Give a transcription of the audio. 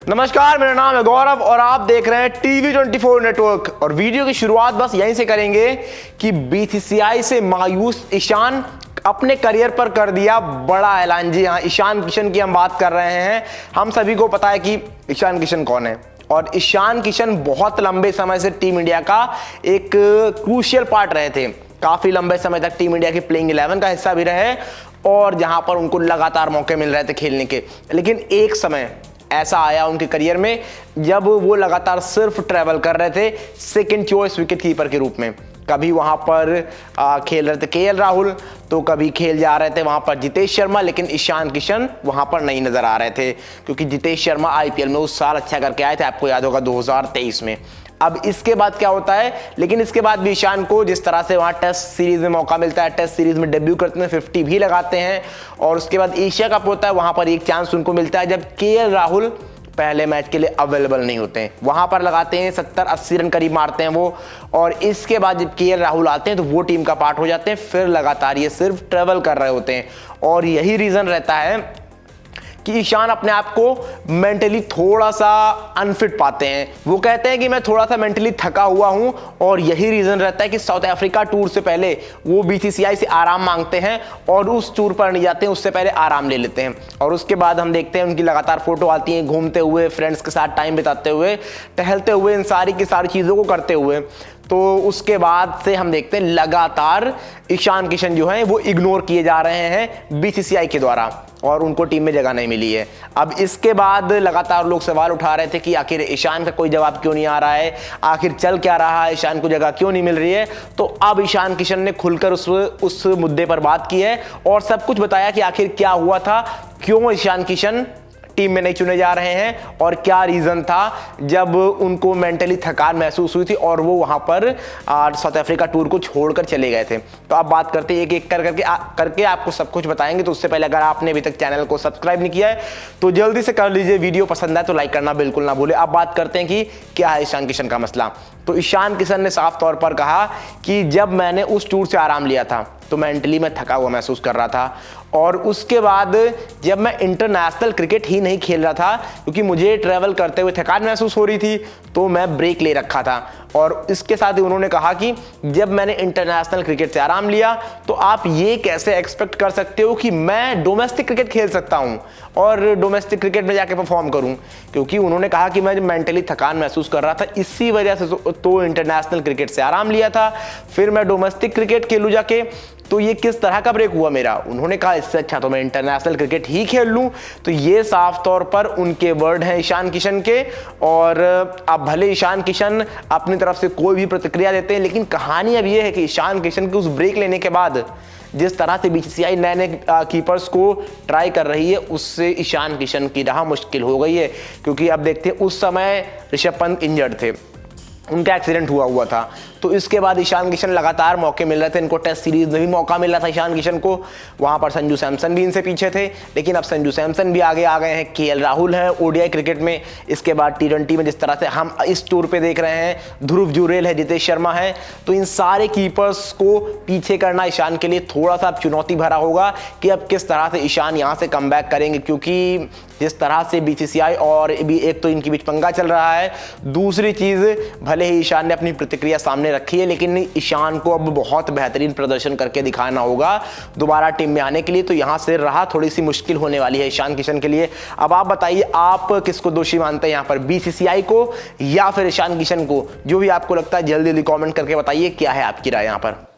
नमस्कार, मेरा नाम है गौरव और आप देख रहे हैं टीवी24 नेटवर्क। और वीडियो की शुरुआत बस यहीं से करेंगे कि बीसीसीआई से मायूस ईशान अपने करियर पर कर दिया बड़ा ऐलान। जी हाँ, ईशान किशन की हम बात कर रहे हैं। हम सभी को पता है कि ईशान किशन कौन है और ईशान किशन बहुत लंबे समय से टीम इंडिया का एक क्रूशियल पार्ट रहे थे। काफी लंबे समय तक टीम इंडिया की प्लेइंग 11 का हिस्सा भी रहे और जहां पर उनको लगातार मौके मिल रहे थे खेलने के। लेकिन एक समय ऐसा आया उनके करियर में जब वो लगातार सिर्फ ट्रैवल कर रहे थे सेकंड चॉइस विकेट कीपर के रूप में। कभी वहां पर खेल रहे थे केएल राहुल, तो कभी खेल जा रहे थे वहां पर जितेश शर्मा, लेकिन ईशान किशन वहां पर नहीं नजर आ रहे थे क्योंकि जितेश शर्मा आईपीएल में उस साल अच्छा करके आए थे, आपको याद होगा 2023 में। अब इसके बाद क्या होता है, लेकिन इसके बाद भी ईशान को जिस तरह से वहां टेस्ट सीरीज में मौका मिलता है, टेस्ट सीरीज में डेब्यू करते हैं, 50 भी लगाते हैं और उसके बाद एशिया कप होता है, वहां पर एक चांस उनको मिलता है जब केएल राहुल पहले मैच के लिए अवेलेबल नहीं होते हैं, वहां पर लगाते हैं 70-80 रन करीब मारते हैं वो। और इसके बाद जब केएल राहुल आते हैं तो वो टीम का पार्ट हो जाते हैं, फिर लगातार ये सिर्फ ट्रेवल कर रहे होते हैं। और यही रीजन रहता है कि ईशान अपने आप को मेंटली थोड़ा सा अनफिट पाते हैं। वो कहते हैं कि मैं थोड़ा सा मेंटली थका हुआ हूं और यही रीजन रहता है कि साउथ अफ्रीका टूर से पहले वो बीसीसीआई से आराम मांगते हैं और उस टूर पर नहीं जाते हैं, उससे पहले आराम ले लेते हैं। और उसके बाद हम देखते हैं उनकी लगातार फोटो आती है घूमते हुए, फ्रेंड्स के साथ टाइम बिताते हुए, टहलते हुए, इन सारी की सारी चीज़ों को करते हुए। तो उसके बाद से हम देखते हैं लगातार ईशान किशन जो हैं वो इग्नोर किए जा रहे हैं बीसीसीआई के द्वारा और उनको टीम में जगह नहीं मिली है। अब इसके बाद लगातार लोग सवाल उठा रहे थे कि आखिर ईशान का कोई जवाब क्यों नहीं आ रहा है, आखिर चल क्या रहा है, ईशान को जगह क्यों नहीं मिल रही है। तो अब ईशान किशन ने खुलकर उस मुद्दे पर बात की है और सब कुछ बताया कि आखिर क्या हुआ था, क्यों ईशान किशन टीम में नहीं चुने जा रहे हैं और क्या रीजन था जब उनको मेंटली थकान महसूस हुई थी और वो वहां पर साउथ अफ्रीका टूर को छोड़कर चले गए थे। तो आप बात करते हैं एक एक करके आपको सब कुछ बताएंगे। तो उससे पहले अगर आपने अभी तक चैनल को सब्सक्राइब नहीं किया है तो जल्दी से कर लीजिए। वीडियो पसंद आए तो लाइक करना बिल्कुल ना भूले। अब बात करते हैं कि क्या है ईशान किशन का मसला। तो ईशान किशन ने साफ तौर पर कहा कि जब मैंने उस टूर से आराम लिया था तो मेंटली मैं थका हुआ महसूस कर रहा था और उसके बाद जब मैं इंटरनेशनल क्रिकेट ही नहीं खेल रहा था क्योंकि मुझे ट्रैवल करते हुए थकान महसूस हो रही थी, तो मैं ब्रेक ले रखा था। और इसके साथ ही उन्होंने कहा कि जब मैंने इंटरनेशनल क्रिकेट से आराम लिया तो आप ये कैसे एक्सपेक्ट कर सकते हो कि मैं डोमेस्टिक क्रिकेट खेल सकता हूं और डोमेस्टिक क्रिकेट में जाके परफॉर्म करूं, क्योंकि उन्होंने कहा कि मैं मेंटली थकान महसूस कर रहा था, इसी वजह से तो इंटरनेशनल क्रिकेट से आराम लिया था, फिर मैं डोमेस्टिक क्रिकेट खेलूं जाके। तो ये किस तरह का ब्रेक हुआ मेरा। उन्होंने कहा इससे अच्छा तो मैं इंटरनेशनल क्रिकेट ही खेल लूं। तो ये साफ तौर पर उनके वर्ड हैं ईशान किशन के। और अब भले ईशान किशन अपनी तरफ से कोई भी प्रतिक्रिया देते हैं, लेकिन कहानी अब ये है कि ईशान किशन के उस ब्रेक लेने के बाद जिस तरह से बीसीसीआई नए नए कीपर्स को ट्राई कर रही है, उससे ईशान किशन की राह मुश्किल हो गई है। क्योंकि अब देखते हैं उस समय ऋषभ पंत इंजर्ड थे, उनका एक्सीडेंट हुआ था। तो इसके बाद ईशान किशन लगातार मौके मिल रहे थे, इनको टेस्ट सीरीज में भी मौका मिल रहा था ईशान किशन को। वहां पर संजू सैमसन भी इनसे पीछे थे, लेकिन अब संजू सैमसन भी आगे आ गए हैं, केएल राहुल है ओडीआई क्रिकेट में। इसके बाद टी20 में जिस तरह से हम इस टूर पे देख रहे हैं, ध्रुव जुरेल है, जितेश शर्मा है। तो इन सारे कीपर्स को पीछे करना ईशान के लिए थोड़ा सा चुनौती भरा होगा कि अब किस तरह से ईशान यहाँ से कम बैक करेंगे, क्योंकि जिस तरह से बीसीसीआई और भी एक तो इनके बीच पंगा चल रहा है, दूसरी चीज भले ही ईशान ने अपनी प्रतिक्रिया सामने रखी है, लेकिन ईशान को अब बहुत बेहतरीन प्रदर्शन करके दिखाना होगा दोबारा टीम में आने के लिए। तो यहां से राह थोड़ी सी मुश्किल होने वाली है ईशान किशन के लिए। अब आप बताइए, आप किसको दोषी मानते हैं यहां पर, बीसीसीआई को या फिर ईशान किशन को? जो भी आपको लगता है जल्दी जल्दी कमेंट करके बताइए, क्या है आपकी राय यहां पर।